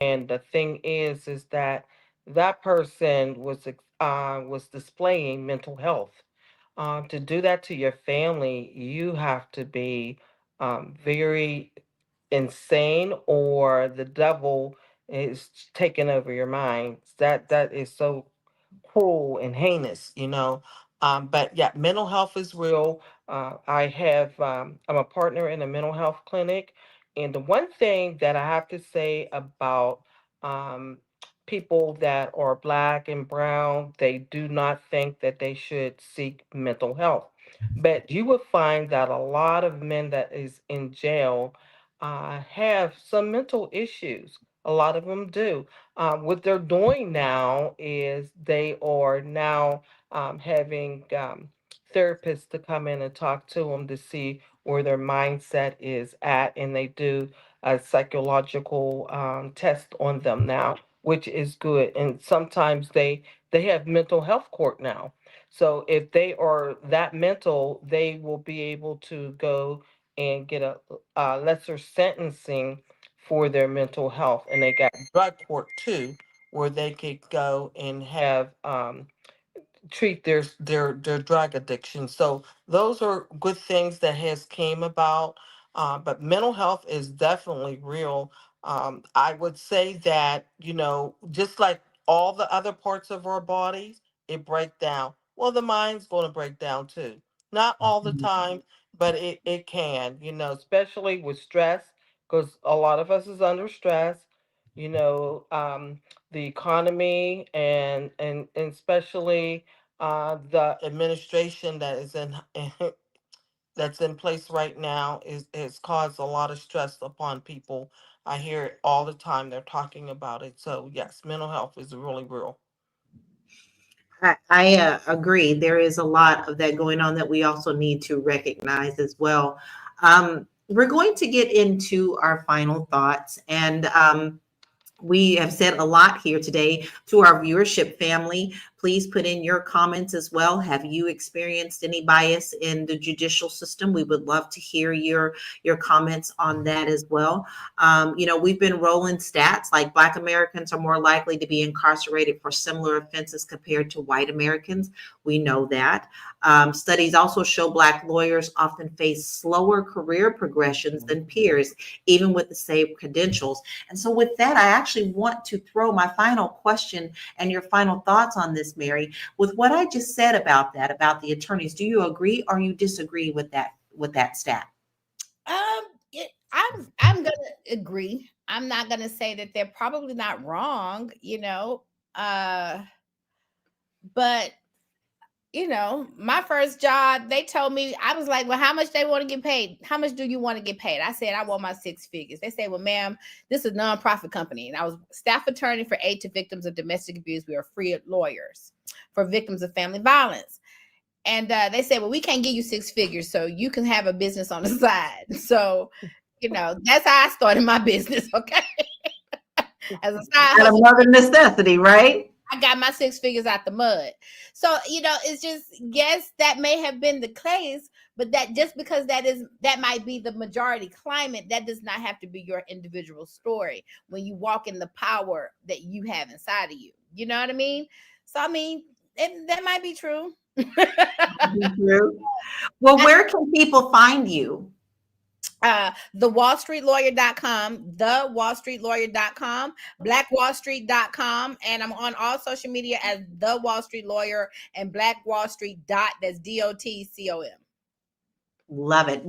And the thing is that that person was displaying mental health. To do that to your family, you have to be very insane, or the devil is taking over your mind. That is so cruel and heinous. But yeah, mental health is real. I'm a partner in a mental health clinic, and the one thing that I have to say about um, people that are black and brown, they do not think that they should seek mental health. But you would find that a lot of men that is in jail have some mental issues. A lot of them do. What they're doing now is they are now having therapists to come in and talk to them to see where their mindset is at, and they do a psychological test on them now, which is good. And sometimes they have mental health court now. So if they are that mental, they will be able to go and get a lesser sentencing for their mental health. And they got drug court too, where they could go and have treat their drug addiction. So those are good things that has came about. But mental health is definitely real. I would say that, just like all the other parts of our bodies, it break down. Well, the mind's going to break down too. Not all the time, but it can, especially with stress, because a lot of us is under stress. You know, the economy, and especially the administration that is in that's in place right now is has caused a lot of stress upon people. I hear it all the time. They're talking about it. So yes, mental health is really real. I agree. There is a lot of that going on that we also need to recognize as well. We're going to get into our final thoughts, and we have said a lot here today. To our viewership family, please put in your comments as well. Have you experienced any bias in the judicial system? We would love to hear your comments on that as well. We've been rolling stats like Black Americans are more likely to be incarcerated for similar offenses compared to white Americans. We know that. Studies also show Black lawyers often face slower career progressions than peers, even with the same credentials. And so, with that, I actually want to throw my final question and your final thoughts on this, Mary. With what I just said about that, about the attorneys, do you agree or you disagree with that stat? I'm gonna agree. I'm not gonna say that they're probably not wrong, uh, but my first job, they told me, I was like, well, how much they want to get paid? How much do you want to get paid? I said, I want my six figures. They said, well, ma'am, this is a nonprofit company. And I was staff attorney for aid to victims of domestic abuse. We are free lawyers for victims of family violence. And they said, well, we can't give you six figures, so you can have a business on the side. So, that's how I started my business. Okay. As a side Out of hustle. mother necessity, right? I got my six figures out the mud. So, it's just, yes, that may have been the case, but that just because that might be the majority climate, that does not have to be your individual story when you walk in the power that you have inside of you. You know what I mean? So, I mean, that might be true. True. Well, where can people find you? TheWallStreetLawyer.com, TheWallStreetLawyer.com, BlackWallStreet.com, and I'm on all social media as The Wall Street Lawyer and Black Wall Street dot, that's DOTCOM. Love it.